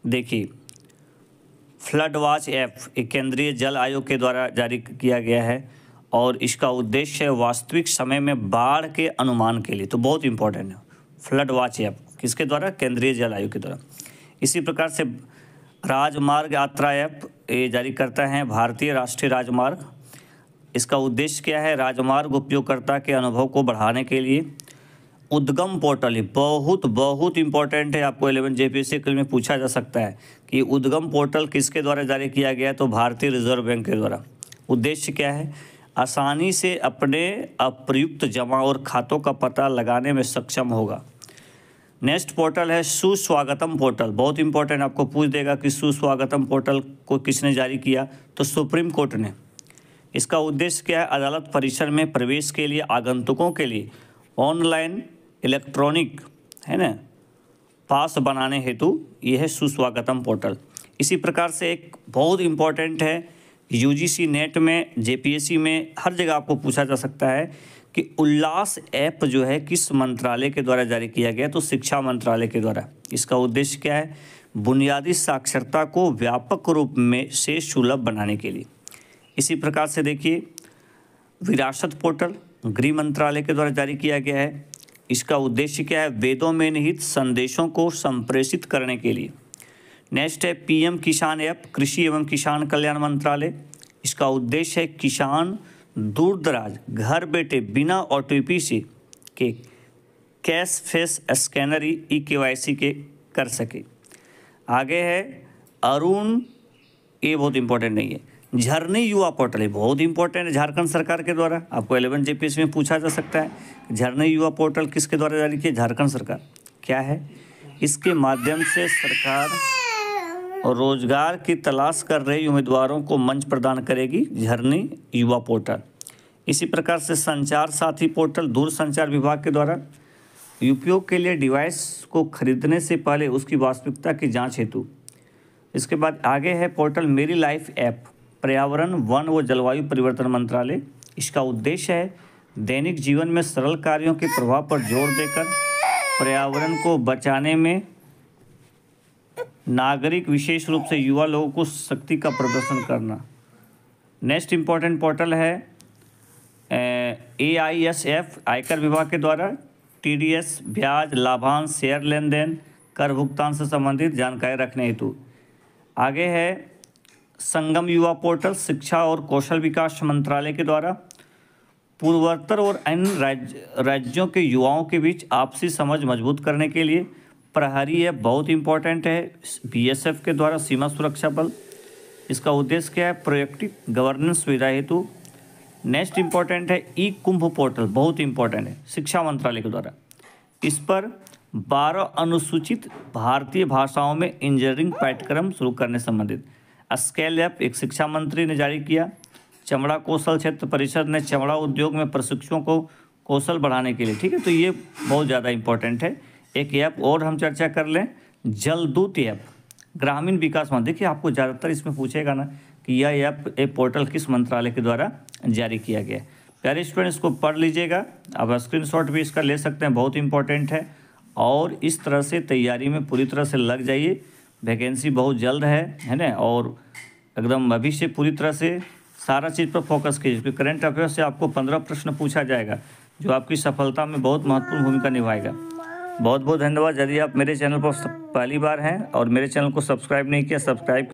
देखिए, flood watch app एक केंद्रीय जल आयोग के द्वारा जारी किया गया है और इसका उद्देश्य है वास्तविक समय में बाढ़ के अनुमान के लिए, तो बहुत इंपॉर्टेंट है। फ्लड वॉच ऐप किसके द्वारा? केंद्रीय जल आयोग के द्वारा। इसी प्रकार से राजमार्ग यात्रा ऐप ये जारी करता है भारतीय राष्ट्रीय राजमार्ग। इसका उद्देश्य क्या है? राजमार्ग उपयोगकर्ता के अनुभव को बढ़ाने के लिए। उद्गम पोर्टल ये बहुत इंपॉर्टेंट है, आपको 11 जेपीएससी में पूछा जा सकता है कि उद्गम पोर्टल किसके द्वारा जारी किया गया? तो भारतीय रिजर्व बैंक के द्वारा। उद्देश्य क्या है? आसानी से अपने अप्रयुक्त जमा और खातों का पता लगाने में सक्षम होगा। नेक्स्ट पोर्टल है सुस्वागतम पोर्टल, बहुत इंपॉर्टेंट, आपको पूछ देगा कि सुस्वागतम पोर्टल को किसने जारी किया? तो सुप्रीम कोर्ट ने। इसका उद्देश्य क्या है? अदालत परिसर में प्रवेश के लिए आगंतुकों के लिए ऑनलाइन इलेक्ट्रॉनिक है ना पास बनाने हेतु यह है सुस्वागतम पोर्टल। इसी प्रकार से एक बहुत इम्पॉर्टेंट है, यूजीसी नेट में, जेपीएससी में, हर जगह आपको पूछा जा सकता है कि उल्लास ऐप जो है किस मंत्रालय के द्वारा जारी किया गया? तो शिक्षा मंत्रालय के द्वारा। इसका उद्देश्य क्या है? बुनियादी साक्षरता को व्यापक रूप में से सुलभ बनाने के लिए। इसी प्रकार से देखिए, विरासत पोर्टल गृह मंत्रालय के द्वारा जारी किया गया है। इसका उद्देश्य क्या है? वेदों में निहित संदेशों को संप्रेषित करने के लिए। नेक्स्ट है पीएम किसान ऐप, कृषि एवं किसान कल्याण मंत्रालय। इसका उद्देश्य है किसान दूर दराज घर बैठे बिना ओटीपी से के cash face scanner e KYC के कर सके। आगे है अरुण, ये बहुत इंपॉर्टेंट नहीं है, झरनी युवा पोर्टल है, बहुत इंपॉर्टेंट है, झारखंड सरकार के द्वारा। आपको 11 जेपीएससी में पूछा जा सकता है झरनी युवा पोर्टल किसके द्वारा जारी किया? झारखंड सरकार। क्या है? इसके माध्यम से सरकार और रोजगार की तलाश कर रहे उम्मीदवारों को मंच प्रदान करेगी झरनी युवा पोर्टल। इसी प्रकार से संचार साथी पोर्टल दूरसंचार विभाग के द्वारा उपयोग के लिए डिवाइस को खरीदने से पहले उसकी वास्तविकता की जांच हेतु। इसके बाद आगे है पोर्टल मेरी लाइफ ऐप, पर्यावरण वन व जलवायु परिवर्तन मंत्रालय। इसका उद्देश्य है दैनिक जीवन में सरल कार्यों के प्रभाव पर जोर देकर पर्यावरण को बचाने में नागरिक, विशेष रूप से युवा लोगों को शक्ति का प्रदर्शन करना। नेक्स्ट इम्पॉर्टेंट पोर्टल है AISF, आयकर विभाग के द्वारा TDS, ब्याज, लाभांश, शेयर लेन देन, कर भुगतान से संबंधित जानकारी रखने हेतु। आगे है संगम युवा पोर्टल, शिक्षा और कौशल विकास मंत्रालय के द्वारा पूर्वोत्तर और अन्य राज्यों के युवाओं के बीच आपसी समझ मजबूत करने के लिए। प्रहरी है, बहुत इंपॉर्टेंट है, BSF के द्वारा सीमा सुरक्षा बल। इसका उद्देश्य क्या है? प्रोएक्टिव गवर्नेंस सुविधा हेतु। नेक्स्ट इंपॉर्टेंट है ई कुंभ पोर्टल, बहुत इंपॉर्टेंट है, शिक्षा मंत्रालय के द्वारा। इस पर 12 अनुसूचित भारतीय भाषाओं में इंजीनियरिंग पाठ्यक्रम शुरू करने संबंधित। स्केल ऐप एक शिक्षा मंत्री ने जारी किया। चमड़ा कौशल क्षेत्र परिषद ने चमड़ा उद्योग में प्रशिक्षुओं को कौशल बढ़ाने के लिए, ठीक है, तो ये बहुत ज़्यादा इंपॉर्टेंट है। एक ऐप और हम चर्चा कर लें, जलदूत ऐप, ग्रामीण विकास मंत्री। देखिए, आपको ज़्यादातर इसमें पूछेगा ना कि यह ऐप पोर्टल किस मंत्रालय के द्वारा जारी किया गया है। प्यारे स्टूडेंट, इसको पढ़ लीजिएगा, आप स्क्रीनशॉट भी इसका ले सकते हैं, बहुत इंपॉर्टेंट है। और इस तरह से तैयारी में पूरी तरह से लग जाइए, वैकेंसी बहुत जल्द है ना, और एकदम अभी से पूरी तरह से सारा चीज़ पर फोकस कीजिए, क्योंकि करंट अफेयर्स से आपको 15 प्रश्न पूछा जाएगा, जो आपकी सफलता में बहुत महत्वपूर्ण भूमिका निभाएगा। बहुत बहुत धन्यवाद। यदि आप मेरे चैनल पर पहली बार हैं और मेरे चैनल को सब्सक्राइब नहीं किया, सब्सक्राइब